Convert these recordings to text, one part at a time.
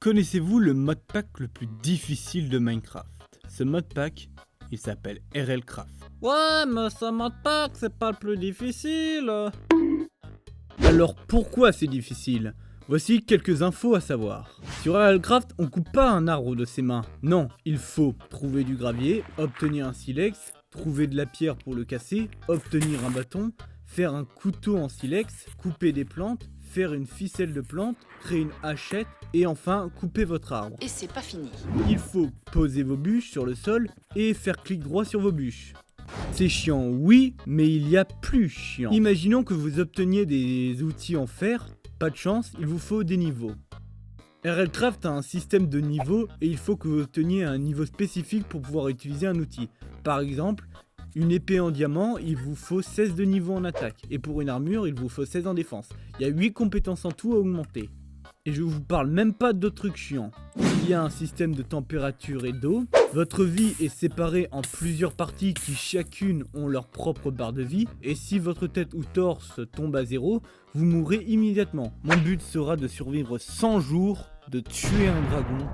Connaissez-vous le modpack le plus difficile de Minecraft? Ce modpack, il s'appelle RLCraft. Ouais, mais ce modpack, c'est pas le plus difficile. Alors pourquoi c'est difficile? Voici quelques infos à savoir. Sur RLCraft, on coupe pas un arbre de ses mains. Non, il faut trouver du gravier, obtenir un silex, trouver de la pierre pour le casser, obtenir un bâton, faire un couteau en silex, couper des plantes, faire une ficelle de plantes, créer une hachette et enfin couper votre arbre. Et c'est pas fini. Il faut poser vos bûches sur le sol et faire clic droit sur vos bûches. C'est chiant, oui, mais il y a plus chiant. Imaginons que vous obteniez des outils en fer, pas de chance, il vous faut des niveaux. RLCraft a un système de niveaux et il faut que vous obteniez un niveau spécifique pour pouvoir utiliser un outil. Par exemple, une épée en diamant, il vous faut 16 de niveau en attaque. Et pour une armure, il vous faut 16 en défense. Il y a 8 compétences en tout à augmenter. Et je vous parle même pas d'autres trucs chiants. Il y a un système de température et d'eau. Votre vie est séparée en plusieurs parties qui chacune ont leur propre barre de vie. Et si votre tête ou torse tombe à zéro, vous mourrez immédiatement. Mon but sera de survivre 100 jours, de tuer un dragon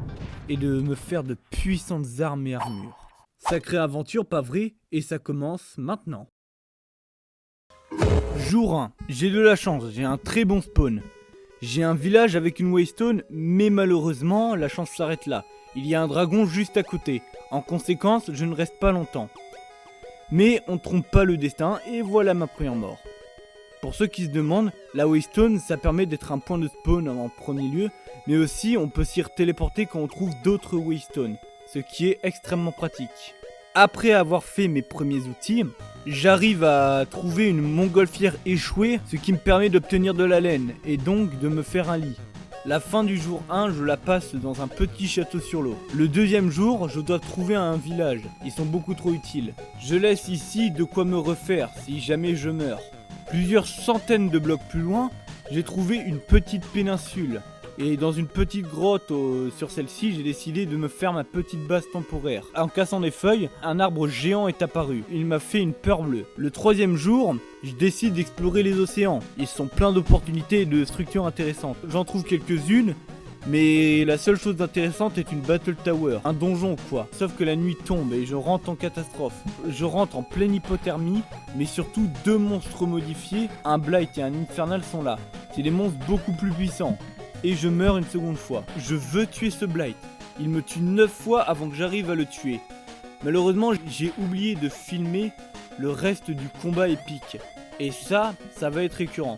et de me faire de puissantes armes et armures. Sacrée aventure, pas vrai? Et ça commence maintenant. Jour 1. J'ai de la chance, j'ai un très bon spawn. J'ai un village avec une waystone, mais malheureusement, la chance s'arrête là. Il y a un dragon juste à côté. En conséquence, je ne reste pas longtemps. Mais on ne trompe pas le destin, et voilà ma première mort. Pour ceux qui se demandent, la waystone, ça permet d'être un point de spawn en premier lieu, mais aussi on peut s'y téléporter quand on trouve d'autres waystones, ce qui est extrêmement pratique. Après avoir fait mes premiers outils, j'arrive à trouver une montgolfière échouée, ce qui me permet d'obtenir de la laine, et donc de me faire un lit. La fin du jour 1, je la passe dans un petit château sur l'eau. Le deuxième jour, je dois trouver un village, ils sont beaucoup trop utiles. Je laisse ici de quoi me refaire si jamais je meurs. Plusieurs centaines de blocs plus loin, j'ai trouvé une petite péninsule. Et dans une petite grotte sur celle-ci, j'ai décidé de me faire ma petite base temporaire. En cassant des feuilles, un arbre géant est apparu. Il m'a fait une peur bleue. Le troisième jour, je décide d'explorer les océans. Ils sont pleins d'opportunités et de structures intéressantes. J'en trouve quelques-unes, mais la seule chose intéressante est une Battle Tower. Un donjon quoi. Sauf que la nuit tombe et je rentre en catastrophe. Je rentre en pleine hypothermie, mais surtout deux monstres modifiés, un Blight et un Infernal sont là. C'est des monstres beaucoup plus puissants. Et je meurs une seconde fois. Je veux tuer ce Blight. Il me tue 9 fois avant que j'arrive à le tuer. Malheureusement, j'ai oublié de filmer le reste du combat épique. Et ça va être récurrent.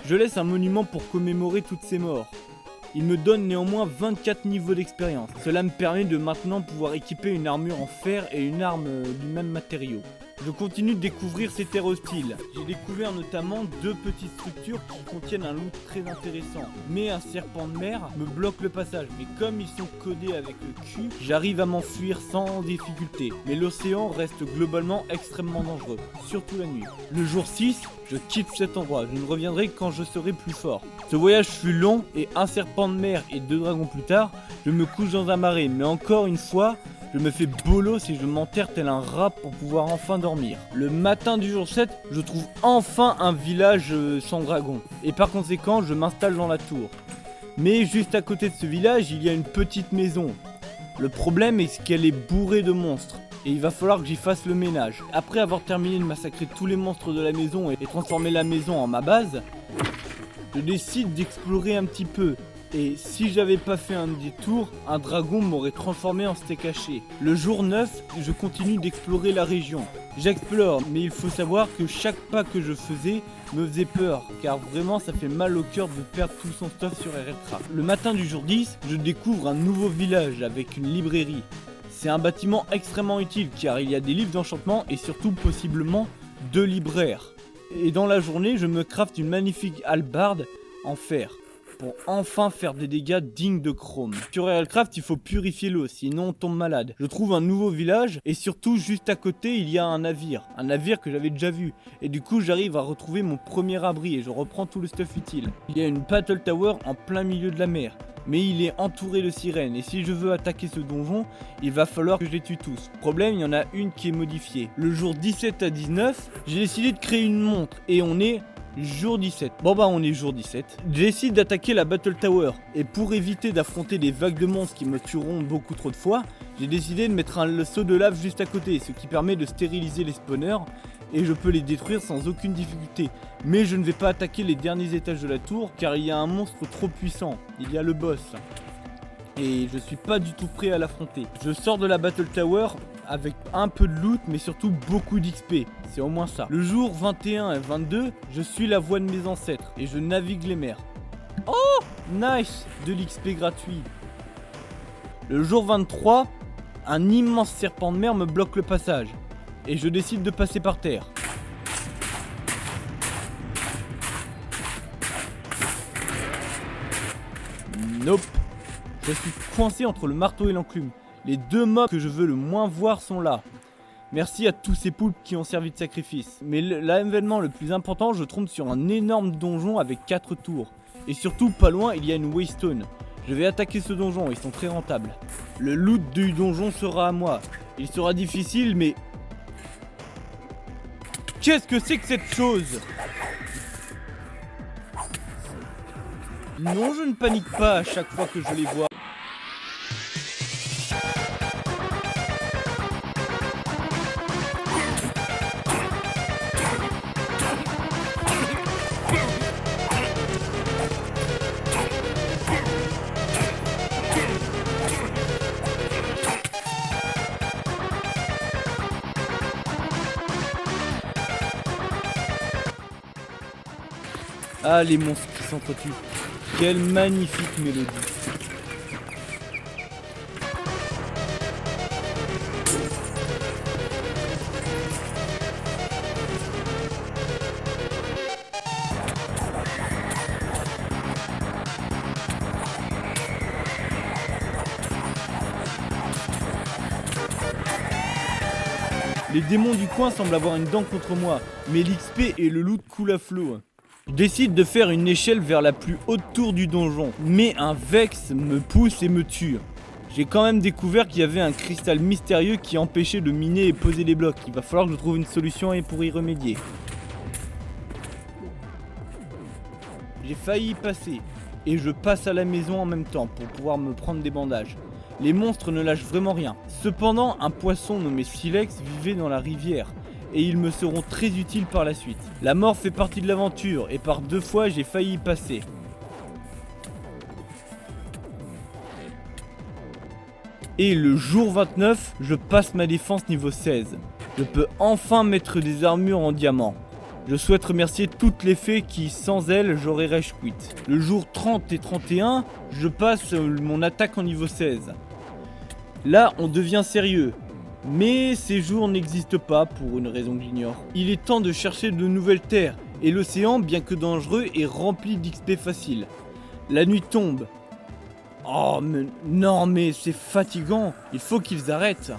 Je laisse un monument pour commémorer toutes ces morts. Il me donne néanmoins 24 niveaux d'expérience. Cela me permet de maintenant pouvoir équiper une armure en fer et une arme du même matériau. Je continue de découvrir ces terres hostiles. J'ai découvert notamment deux petites structures qui contiennent un loot très intéressant. Mais un serpent de mer me bloque le passage. Mais comme ils sont codés avec le cul, j'arrive à m'enfuir sans difficulté. Mais l'océan reste globalement extrêmement dangereux, surtout la nuit. Le jour 6, je quitte cet endroit. Je ne reviendrai quand je serai plus fort. Ce voyage fut long et un serpent de mer et deux dragons plus tard, je me couche dans un marais. Mais encore une fois, je me fais bolos et je m'enterre tel un rat pour pouvoir enfin dormir. Le matin du jour 7, je trouve enfin un village sans dragon. Et par conséquent, je m'installe dans la tour. Mais juste à côté de ce village, il y a une petite maison. Le problème est qu'elle est bourrée de monstres. Et il va falloir que j'y fasse le ménage. Après avoir terminé de massacrer tous les monstres de la maison et transformer la maison en ma base, je décide d'explorer un petit peu. Et si j'avais pas fait un détour, un dragon m'aurait transformé en steak haché. Le jour 9, je continue d'explorer la région. J'explore, mais il faut savoir que chaque pas que je faisais me faisait peur, car vraiment ça fait mal au cœur de perdre tout son stuff sur RLCraft. Le matin du jour 10, je découvre un nouveau village avec une librairie. C'est un bâtiment extrêmement utile, car il y a des livres d'enchantement et surtout possiblement 2 libraires. Et dans la journée, je me crafte une magnifique hallebarde en fer, pour enfin faire des dégâts dignes de chrome. Sur RLCraft, il faut purifier l'eau, sinon on tombe malade. Je trouve un nouveau village, et surtout juste à côté, il y a un navire que j'avais déjà vu. Et du coup, j'arrive à retrouver mon premier abri, et je reprends tout le stuff utile. Il y a une Battle Tower en plein milieu de la mer, mais il est entouré de sirènes, et si je veux attaquer ce donjon, il va falloir que je les tue tous. Problème, il y en a une qui est modifiée. Le jour 17 à 19, j'ai décidé de créer une montre, et on est Jour 17. Bon bah on est jour 17. J'décide d'attaquer la Battle Tower. Et pour éviter d'affronter des vagues de monstres qui me tueront beaucoup trop de fois, j'ai décidé de mettre un seau de lave juste à côté, ce qui permet de stériliser les spawners. Et je peux les détruire sans aucune difficulté. Mais je ne vais pas attaquer les derniers étages de la tour, car il y a un monstre trop puissant. Il y a le boss. Et je suis pas du tout prêt à l'affronter. Je sors de la Battle Tower avec un peu de loot, mais surtout beaucoup d'XP. C'est au moins ça. Le jour 21 et 22, je suis la voie de mes ancêtres et je navigue les mers. Oh, nice, de l'XP gratuit. Le jour 23, un immense serpent de mer me bloque le passage. Et je décide de passer par terre. Nope. Je suis coincé entre le marteau et l'enclume. Les deux mobs que je veux le moins voir sont là. Merci à tous ces poulpes qui ont servi de sacrifice. Mais l'événement le plus important, je tombe sur un énorme donjon avec 4 tours. Et surtout, pas loin, il y a une waystone. Je vais attaquer ce donjon, ils sont très rentables. Le loot du donjon sera à moi. Il sera difficile, mais... Qu'est-ce que c'est que cette chose? Non, je ne panique pas à chaque fois que je les vois. Ah, les monstres qui s'entretuent. Quelle magnifique mélodie. Les démons du coin semblent avoir une dent contre moi, mais l'XP et le loot coulent à flot. Je décide de faire une échelle vers la plus haute tour du donjon, mais un Vex me pousse et me tue. J'ai quand même découvert qu'il y avait un cristal mystérieux qui empêchait de miner et poser des blocs. Il va falloir que je trouve une solution pour y remédier. J'ai failli y passer, et je passe à la maison en même temps pour pouvoir me prendre des bandages. Les monstres ne lâchent vraiment rien. Cependant, un poisson nommé Silex vivait dans la rivière. Et ils me seront très utiles par la suite. La mort fait partie de l'aventure et par 2 fois j'ai failli y passer. Et le jour 29, je passe ma défense niveau 16. Je peux enfin mettre des armures en diamant. Je souhaite remercier toutes les fées qui, sans elles, j'aurais rage quit. Le jour 30 et 31, je passe mon attaque en niveau 16. Là, on devient sérieux. Mais ces jours n'existent pas pour une raison que j'ignore. Il est temps de chercher de nouvelles terres, et l'océan, bien que dangereux, est rempli d'XP facile. La nuit tombe. Oh mais non mais c'est fatigant, il faut qu'ils arrêtent.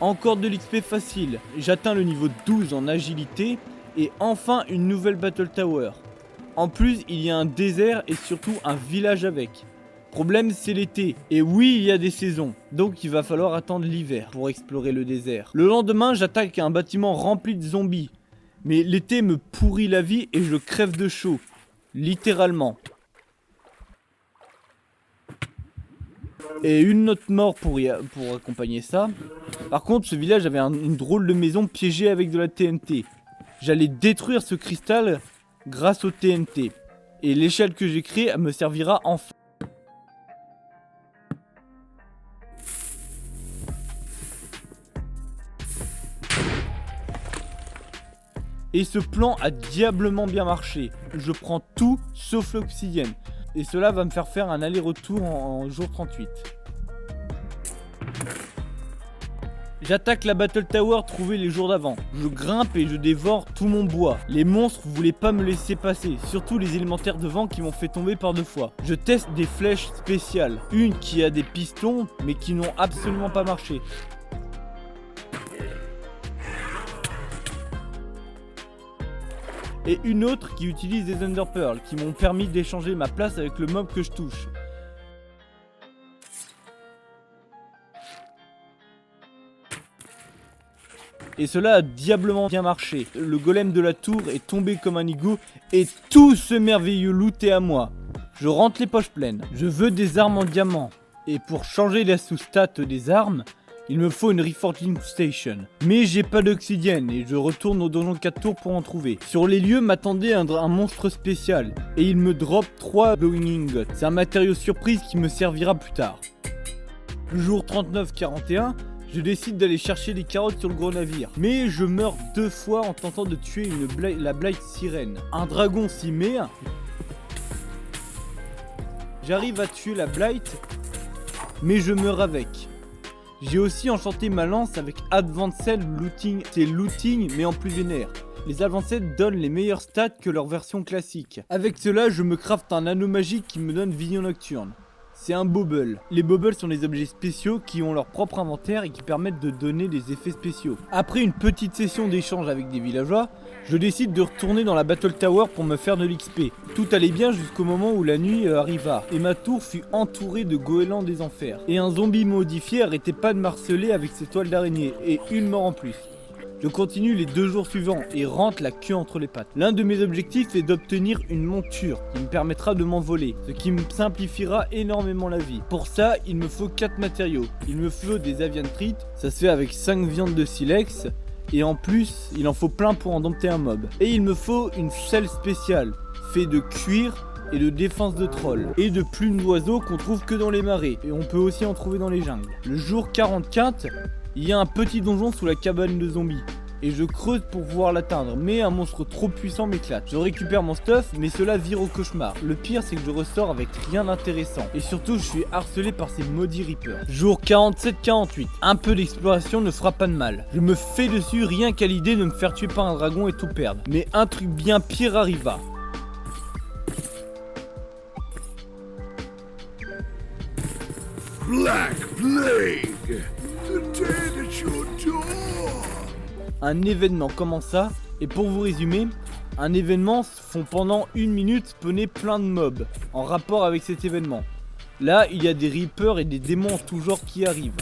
Encore de l'XP facile, j'atteins le niveau 12 en agilité, et enfin une nouvelle Battle Tower. En plus, il y a un désert et surtout un village avec. Problème, c'est l'été. Et oui, il y a des saisons. Donc il va falloir attendre l'hiver pour explorer le désert. Le lendemain, j'attaque un bâtiment rempli de zombies. Mais l'été me pourrit la vie et je crève de chaud. Littéralement. Et une autre mort pour accompagner ça. Par contre, ce village avait une drôle de maison piégée avec de la TNT. J'allais détruire ce cristal grâce au TNT. Et l'échelle que j'ai créée me servira enfin. Et ce plan a diablement bien marché. Je prends tout sauf l'obsidienne. Et cela va me faire un aller-retour en jour 38. J'attaque la Battle Tower trouvée les jours d'avant. Je grimpe et je dévore tout mon bois. Les monstres voulaient pas me laisser passer, surtout les élémentaires de vent qui m'ont fait tomber par 2 fois. Je teste des flèches spéciales. Une qui a des pistons, mais qui n'ont absolument pas marché. Et une autre qui utilise des Ender Pearls qui m'ont permis d'échanger ma place avec le mob que je touche. Et cela a diablement bien marché. Le golem de la tour est tombé comme un igloo et tout ce merveilleux loot est à moi. Je rentre les poches pleines. Je veux des armes en diamant. Et pour changer la sous-stat des armes, il me faut une Reforging Station. Mais j'ai pas d'obsidienne et je retourne au donjon 4 tours pour en trouver. Sur les lieux m'attendait un monstre spécial et il me drop 3 Glowing Ingots. C'est un matériau surprise qui me servira plus tard. Le jour 39-41, je décide d'aller chercher des carottes sur le gros navire. Mais je meurs 2 fois en tentant de tuer la Blight Sirène. Un dragon s'y met. J'arrive à tuer la Blight, mais je meurs avec. J'ai aussi enchanté ma lance avec Advanced Looting. C'est looting mais en plus vénère. Les Advanced donnent les meilleures stats que leur version classique. Avec cela, je me crafte un anneau magique qui me donne vision nocturne. C'est un bauble. Les baubles sont des objets spéciaux qui ont leur propre inventaire et qui permettent de donner des effets spéciaux. Après une petite session d'échange avec des villageois, je décide de retourner dans la Battle Tower pour me faire de l'XP. Tout allait bien jusqu'au moment où la nuit arriva et ma tour fut entourée de goélands des enfers. Et un zombie modifié arrêtait pas de m'harceler avec ses toiles d'araignée et une mort en plus. Je continue les 2 jours suivants et rentre la queue entre les pattes. L'un de mes objectifs est d'obtenir une monture qui me permettra de m'envoler, ce qui me simplifiera énormément la vie. Pour ça, il me faut 4 matériaux. Il me faut des avian treats, ça se fait avec 5 viandes de silex, et en plus, il en faut plein pour en dompter un mob. Et il me faut une selle spéciale, fait de cuir et de défense de troll, et de plumes d'oiseaux qu'on trouve que dans les marais, et on peut aussi en trouver dans les jungles. Le jour 44, il y a un petit donjon sous la cabane de zombies. Et je creuse pour pouvoir l'atteindre, mais un monstre trop puissant m'éclate. Je récupère mon stuff, mais cela vire au cauchemar. Le pire, c'est que je ressors avec rien d'intéressant. Et surtout, je suis harcelé par ces maudits Reapers. Jour 47-48. Un peu d'exploration ne fera pas de mal. Je me fais dessus rien qu'à l'idée de me faire tuer par un dragon et tout perdre. Mais un truc bien pire arriva. Black Plague, the day that your door. Un événement commença, et pour vous résumer, un événement font pendant 1 minute spawner plein de mobs, en rapport avec cet événement. Là, il y a des Reapers et des démons en tout genre qui arrivent.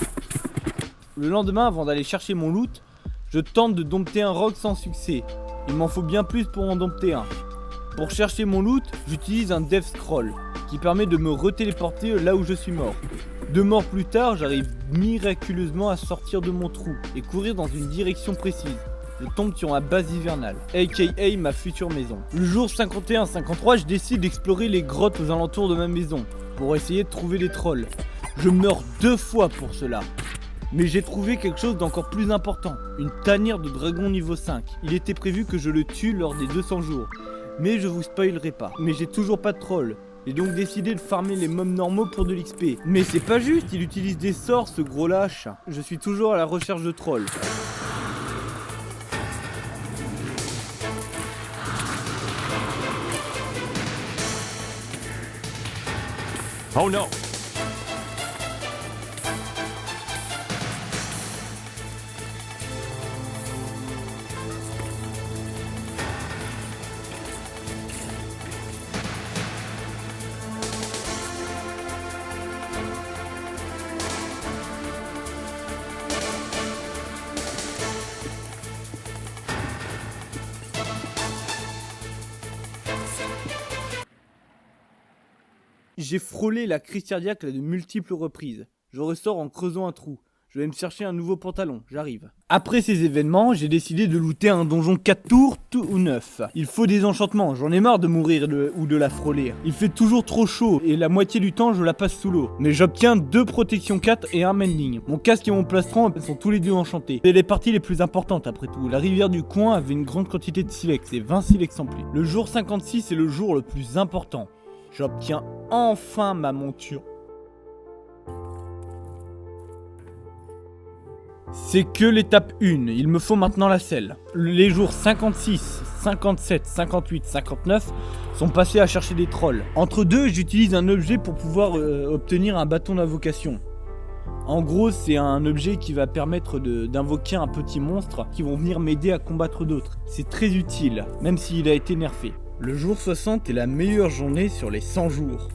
Le lendemain, avant d'aller chercher mon loot, je tente de dompter un roc sans succès. Il m'en faut bien plus pour en dompter un. Pour chercher mon loot, j'utilise un Death Scroll, qui permet de me retéléporter là où je suis mort. 2 morts plus tard, j'arrive miraculeusement à sortir de mon trou et courir dans une direction précise. Je tombe sur ma base hivernale, aka ma future maison. Le jour 51-53, je décide d'explorer les grottes aux alentours de ma maison pour essayer de trouver les trolls. Je meurs 2 fois pour cela. Mais j'ai trouvé quelque chose d'encore plus important, une tanière de dragon niveau 5. Il était prévu que je le tue lors des 200 jours, mais je vous spoilerai pas. Mais j'ai toujours pas de troll. J'ai donc décidé de farmer les mobs normaux pour de l'XP. Mais c'est pas juste, il utilise des sorts ce gros lâche. Je suis toujours à la recherche de trolls. Oh no! J'ai frôlé la crise cardiaque à de multiples reprises. Je ressors en creusant un trou. Je vais me chercher un nouveau pantalon, j'arrive. Après ces événements, j'ai décidé de looter un donjon 4 tours, tout ou 9. Il faut des enchantements, j'en ai marre de mourir ou de la frôler. Il fait toujours trop chaud et la moitié du temps je la passe sous l'eau. Mais j'obtiens 2 protections 4 et un mending. Mon casque et mon plastron sont tous les 2 enchantés. C'est les parties les plus importantes après tout. La rivière du coin avait une grande quantité de silex et 20 silex en plus. Le jour 56 est le jour le plus important. J'obtiens enfin ma monture. C'est que l'étape 1, il me faut maintenant la selle. Les jours 56, 57, 58, 59 sont passés à chercher des trolls. Entre deux, j'utilise un objet pour pouvoir obtenir un bâton d'invocation. En gros, c'est un objet qui va permettre d'invoquer un petit monstre qui vont venir m'aider à combattre d'autres. C'est très utile, même s'il a été nerfé. Le jour 60 est la meilleure journée sur les 100 jours.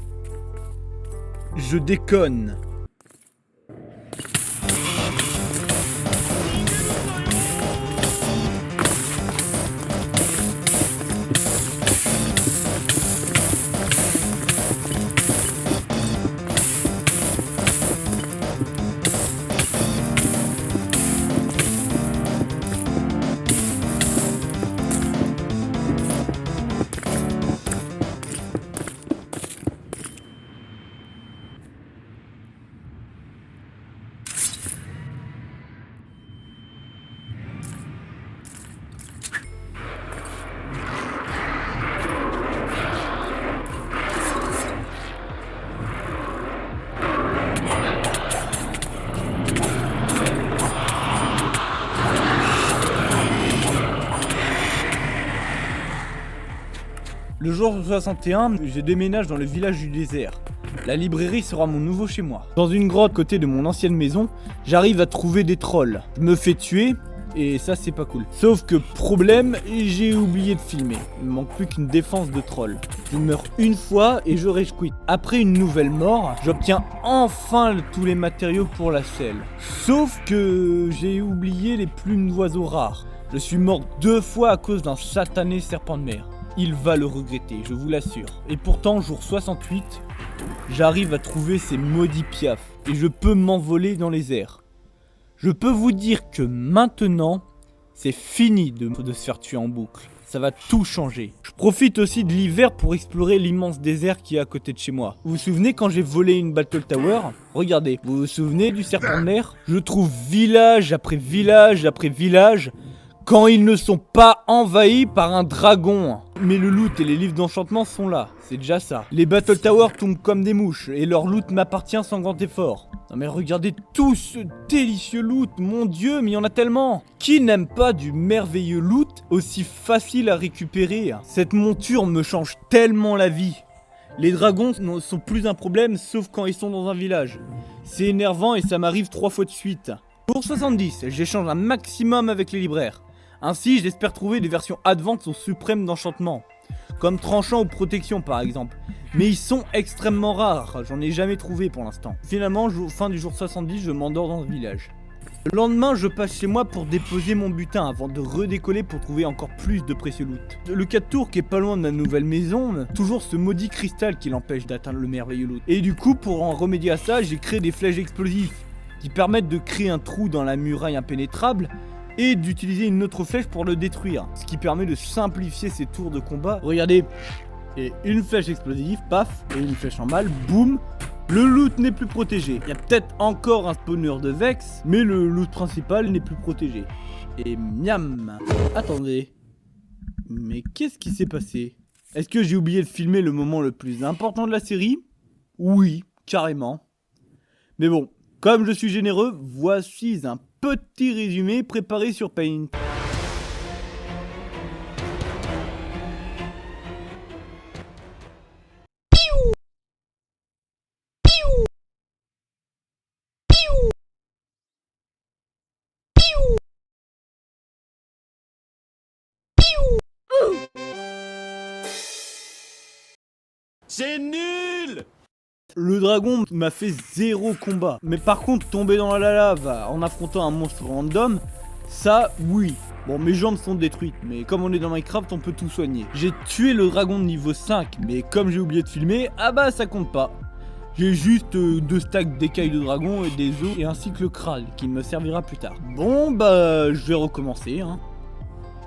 Je déconne. Le jour 61, je déménage dans le village du désert. La librairie sera mon nouveau chez moi. Dans une grotte côté de mon ancienne maison, j'arrive à trouver des trolls. Je me fais tuer, et ça c'est pas cool. Sauf que problème, j'ai oublié de filmer. Il me manque plus qu'une défense de troll. Je meurs une fois et je rage quit. Après une nouvelle mort, j'obtiens enfin tous les matériaux pour la selle. Sauf que j'ai oublié les plumes d'oiseaux rares. Je suis mort 2 fois à cause d'un satané serpent de mer. Il va le regretter, je vous l'assure. Et pourtant, jour 68, j'arrive à trouver ces maudits piafs. Et je peux m'envoler dans les airs. Je peux vous dire que maintenant, c'est fini de se faire tuer en boucle. Ça va tout changer. Je profite aussi de l'hiver pour explorer l'immense désert qui est à côté de chez moi. Vous vous souvenez quand j'ai volé une Battle Tower? Regardez, vous vous souvenez du serpent de mer? Je trouve village après village après village quand ils ne sont pas envahis par un dragon. Mais le loot et les livres d'enchantement sont là, c'est déjà ça. Les Battle Towers tombent comme des mouches et leur loot m'appartient sans grand effort. Non mais regardez tout ce délicieux loot, mon dieu, mais il y en a tellement. Qui n'aime pas du merveilleux loot aussi facile à récupérer? Cette monture me change tellement la vie. Les dragons ne sont plus un problème sauf quand ils sont dans un village. C'est énervant et ça m'arrive 3 fois de suite. Pour 70, j'échange un maximum avec les libraires. Ainsi, j'espère trouver des versions advanced ou suprêmes d'enchantement, comme tranchant ou protection par exemple. Mais ils sont extrêmement rares, j'en ai jamais trouvé pour l'instant. Finalement, fin du jour 70, je m'endors dans ce village. Le lendemain, je passe chez moi pour déposer mon butin avant de redécoller pour trouver encore plus de précieux loot. Le 4 tours qui est pas loin de ma nouvelle maison, toujours ce maudit cristal qui l'empêche d'atteindre le merveilleux loot. Et du coup, pour en remédier à ça, j'ai créé des flèches explosives qui permettent de créer un trou dans la muraille impénétrable et d'utiliser une autre flèche pour le détruire, ce qui permet de simplifier ces tours de combat. Regardez, et une flèche explosive, paf, et une flèche en balle, boum, le loot n'est plus protégé. Il y a peut-être encore un spawner de Vex, mais le loot principal n'est plus protégé. Et miam. Attendez, mais qu'est-ce qui s'est passé? Est-ce que j'ai oublié de filmer le moment le plus important de la série? Oui, carrément. Mais bon, comme je suis généreux, voici un petit résumé préparé sur Paint. C'est nul! Le dragon m'a fait 0 combat. Mais par contre, tomber dans la lave en affrontant un monstre random, ça, oui. Bon, mes jambes sont détruites, mais comme on est dans Minecraft, on peut tout soigner. J'ai tué le dragon de niveau 5, mais comme j'ai oublié de filmer, ah bah ça compte pas. J'ai juste 2 stacks d'écailles de dragon et des os, et ainsi que le crâne, qui me servira plus tard. Bon, bah, je vais recommencer, hein.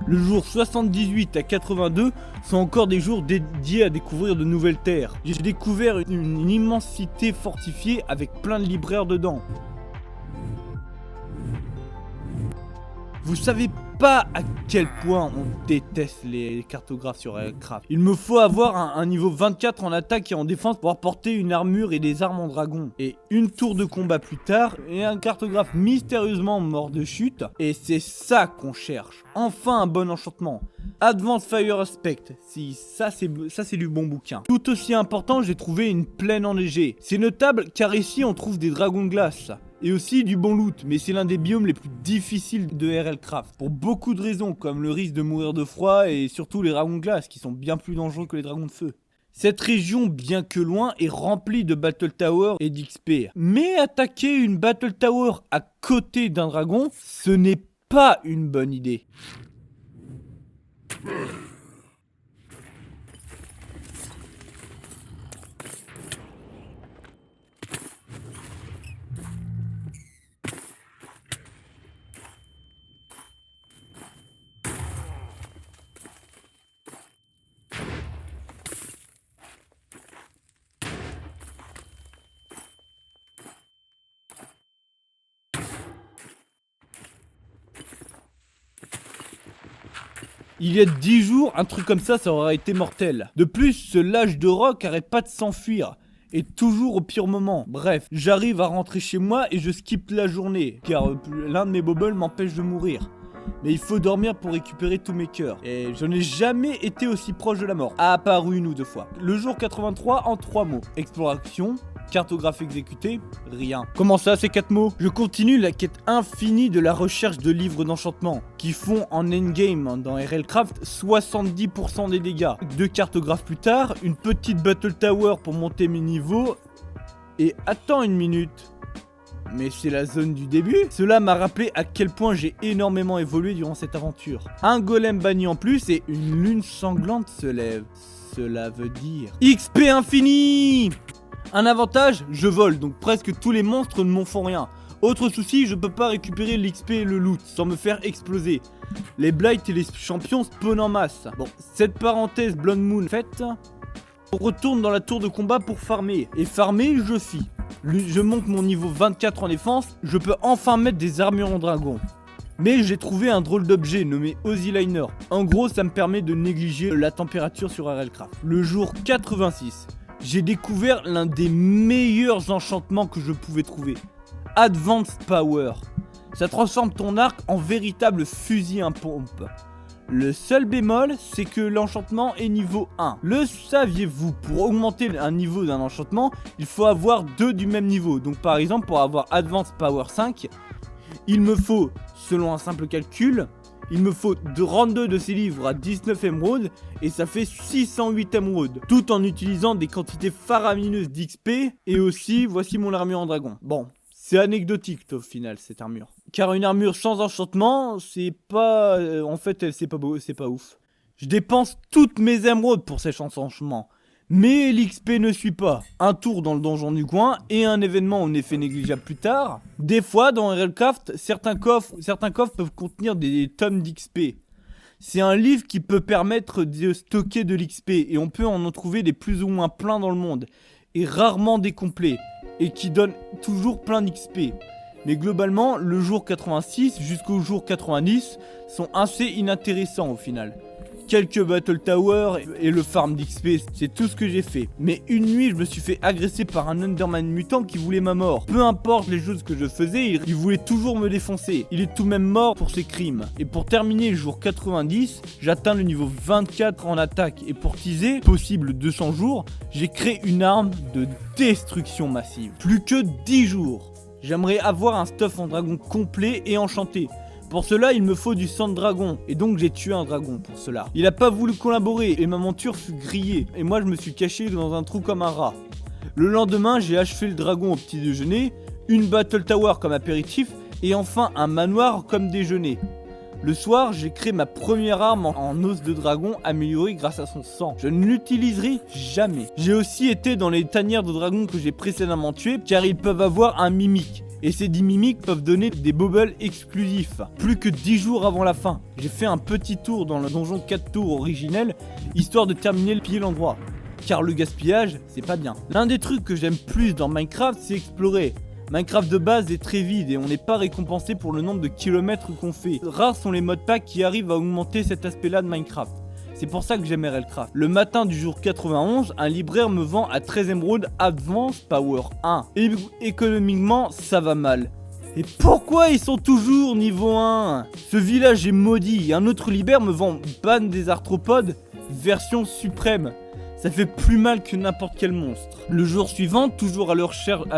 Le jour 78 à 82 sont encore des jours dédiés à découvrir de nouvelles terres. J'ai découvert une immense cité fortifiée avec plein de libraires dedans. Vous savez pas à quel point on déteste les cartographes sur Aircraft. Il me faut avoir un niveau 24 en attaque et en défense pour porter une armure et des armes en dragon. Et une tour de combat plus tard, et un cartographe mystérieusement mort de chute. Et c'est ça qu'on cherche. Enfin un bon enchantement. Advanced Fire Aspect, si ça c'est du bon bouquin. Tout aussi important, j'ai trouvé une plaine enneigée. C'est notable car ici on trouve des dragons de glace. Et aussi du bon loot, mais c'est l'un des biomes les plus difficiles de RLCraft. Pour beaucoup de raisons, comme le risque de mourir de froid et surtout les dragons de glace qui sont bien plus dangereux que les dragons de feu. Cette région, bien que loin, est remplie de Battle Tower et d'XP. Mais attaquer une Battle Tower à côté d'un dragon, ce n'est pas une bonne idée. Il y a 10 jours, un truc comme ça aurait été mortel. De plus, ce lâche de roc arrête pas de s'enfuir. Et toujours au pire moment. Bref, j'arrive à rentrer chez moi et je skippe la journée. Car l'un de mes bobbles m'empêche de mourir. Mais il faut dormir pour récupérer tous mes cœurs. Et je n'ai jamais été aussi proche de la mort, à part une ou deux fois. Le jour 83 en 3 mots. Exploration, cartographie exécutée, rien. Comment ça, ces 4 mots? Je continue la quête infinie de la recherche de livres d'enchantement, qui font en endgame dans RLCraft 70% des dégâts. 2 cartographes plus tard, une petite battle tower pour monter mes niveaux. Et attends une minute. Mais c'est la zone du début. Cela m'a rappelé à quel point j'ai énormément évolué durant cette aventure. Un golem banni en plus et une lune sanglante se lève. Cela veut dire XP infini. Un avantage, je vole, donc presque tous les monstres ne m'en font rien. Autre souci, je peux pas récupérer l'XP et le loot sans me faire exploser. Les blights et les champions spawnent en masse. Bon, cette parenthèse Blood Moon faite, on retourne dans la tour de combat pour farmer. Et farmer, je fie. Je monte mon niveau 24 en défense, je peux enfin mettre des armures en dragon. Mais j'ai trouvé un drôle d'objet nommé Ozzy Liner. En gros, ça me permet de négliger la température sur RLCraft. Le jour 86, j'ai découvert l'un des meilleurs enchantements que je pouvais trouver. Advanced Power. Ça transforme ton arc en véritable fusil à pompe. Le seul bémol, c'est que l'enchantement est niveau 1. Le saviez-vous? Pour augmenter un niveau d'un enchantement, il faut avoir 2 du même niveau. Donc par exemple, pour avoir Advanced Power 5, il me faut, selon un simple calcul, il me faut 32 de ces livres à 19 émeraudes et ça fait 608 émeraudes. Tout en utilisant des quantités faramineuses d'XP et aussi, voici mon armure en dragon. Bon. C'est anecdotique au final cette armure. Car une armure sans enchantement, c'est pas... en fait, c'est pas beau, c'est pas ouf. Je dépense toutes mes émeraudes pour ces enchantements. Mais l'XP ne suit pas. Un tour dans le donjon du coin et un événement en effet négligeable plus tard. Des fois, dans RLCraft, certains coffres peuvent contenir des tonnes d'XP. C'est un livre qui peut permettre de stocker de l'XP et on peut en trouver des plus ou moins pleins dans le monde. Et rarement des complets. Et qui donne toujours plein d'XP. Mais globalement, le jour 86 jusqu'au jour 90 sont assez inintéressants au final. Quelques Battle Tower et le farm d'XP, c'est tout ce que j'ai fait. Mais une nuit, je me suis fait agresser par un Underman mutant qui voulait ma mort. Peu importe les choses que je faisais, il voulait toujours me défoncer. Il est tout de même mort pour ses crimes. Et pour terminer le jour 90, j'atteins le niveau 24 en attaque. Et pour teaser, possible 200 jours, j'ai créé une arme de destruction massive. Plus que 10 jours. J'aimerais avoir un stuff en dragon complet et enchanté. Pour cela, il me faut du sang de dragon, et donc j'ai tué un dragon pour cela. Il a pas voulu collaborer, et ma monture fut grillée, et moi je me suis caché dans un trou comme un rat. Le lendemain, j'ai achevé le dragon au petit déjeuner, une battle tower comme apéritif, et enfin un manoir comme déjeuner. Le soir, j'ai créé ma première arme en os de dragon améliorée grâce à son sang. Je ne l'utiliserai jamais. J'ai aussi été dans les tanières de dragon que j'ai précédemment tuées, car ils peuvent avoir un mimique. Et ces 10 mimiques peuvent donner des bubbles exclusifs. Plus que 10 jours avant la fin, j'ai fait un petit tour dans le donjon 4 tours originel, histoire de terminer le piller l'endroit. Car le gaspillage, c'est pas bien. L'un des trucs que j'aime plus dans Minecraft, c'est explorer. Minecraft de base est très vide et on n'est pas récompensé pour le nombre de kilomètres qu'on fait. Rares sont les modpacks qui arrivent à augmenter cet aspect-là de Minecraft. C'est pour ça que j'aime RLCraft. Le matin du jour 91, un libraire me vend à 13 émeraudes Advanced Power 1. Et économiquement, ça va mal. Et pourquoi ils sont toujours niveau 1? Ce village est maudit. Un autre libraire me vend Ban des arthropodes version suprême. Ça fait plus mal que n'importe quel monstre. Le jour suivant, toujours à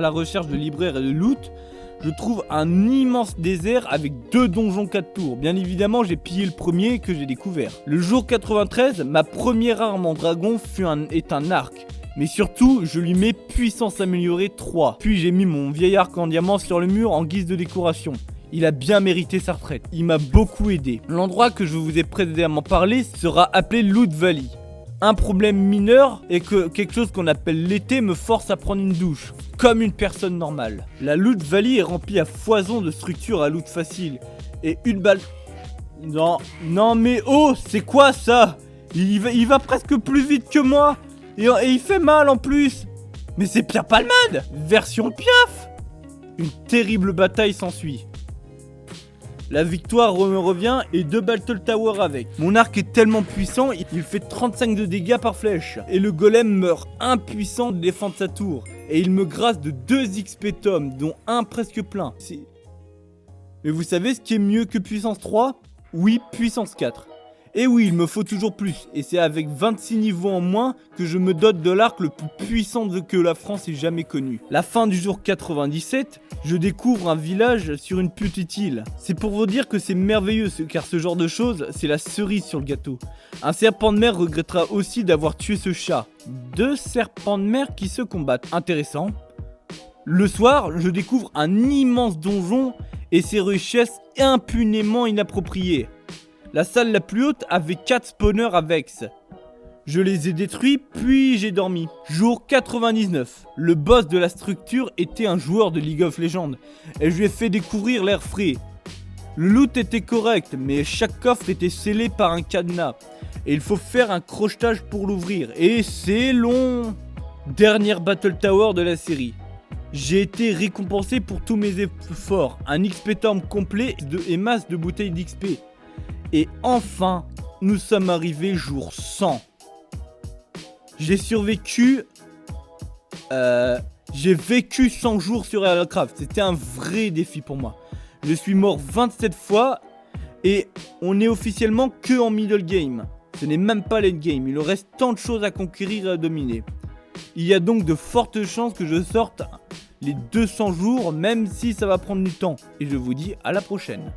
la recherche de libraires et de loot, je trouve un immense désert avec 2 donjons 4 tours. Bien évidemment, j'ai pillé le premier que j'ai découvert. Le jour 93, ma première arme en dragon est un arc. Mais surtout, je lui mets puissance améliorée 3. Puis j'ai mis mon vieil arc en diamant sur le mur en guise de décoration. Il a bien mérité sa retraite. Il m'a beaucoup aidé. L'endroit que je vous ai précédemment parlé sera appelé Loot Valley. Un problème mineur est que quelque chose qu'on appelle l'été me force à prendre une douche, comme une personne normale. La Loot Valley est remplie à foison de structures à loot facile. Et une balle... Non mais oh, c'est quoi ça? Il va presque plus vite que moi. Et il fait mal en plus. Mais c'est Pierre Palmade, version Piaf. Une terrible bataille s'ensuit. La victoire me revient et 2 Battle Tower avec. Mon arc est tellement puissant, il fait 35 de dégâts par flèche. Et le golem meurt impuissant de défendre sa tour. Et il me grâce de 2 XP tomes, dont un presque plein. Mais vous savez ce qui est mieux que puissance 3 ? Oui, puissance 4. Et oui, il me faut toujours plus, et c'est avec 26 niveaux en moins que je me dote de l'arc le plus puissant que la France ait jamais connu. La fin du jour 97, je découvre un village sur une petite île. C'est pour vous dire que c'est merveilleux, car ce genre de choses, c'est la cerise sur le gâteau. Un serpent de mer regrettera aussi d'avoir tué ce chat. 2 serpents de mer qui se combattent. Intéressant. Le soir, je découvre un immense donjon et ses richesses impunément inappropriées. La salle la plus haute avait 4 spawners à Vex. Je les ai détruits, puis j'ai dormi. Jour 99. Le boss de la structure était un joueur de League of Legends, et je lui ai fait découvrir l'air frais. Le loot était correct, mais chaque coffre était scellé par un cadenas, et il faut faire un crochetage pour l'ouvrir, et c'est long. Dernière Battle Tower de la série. J'ai été récompensé pour tous mes efforts, un XP Torm complet et masse de bouteilles d'XP. Et enfin, nous sommes arrivés jour 100. J'ai survécu... j'ai vécu 100 jours sur Aircraft. C'était un vrai défi pour moi. Je suis mort 27 fois et on est officiellement que en middle game. Ce n'est même pas late game. Il reste tant de choses à conquérir et à dominer. Il y a donc de fortes chances que je sorte les 200 jours, même si ça va prendre du temps. Et je vous dis à la prochaine.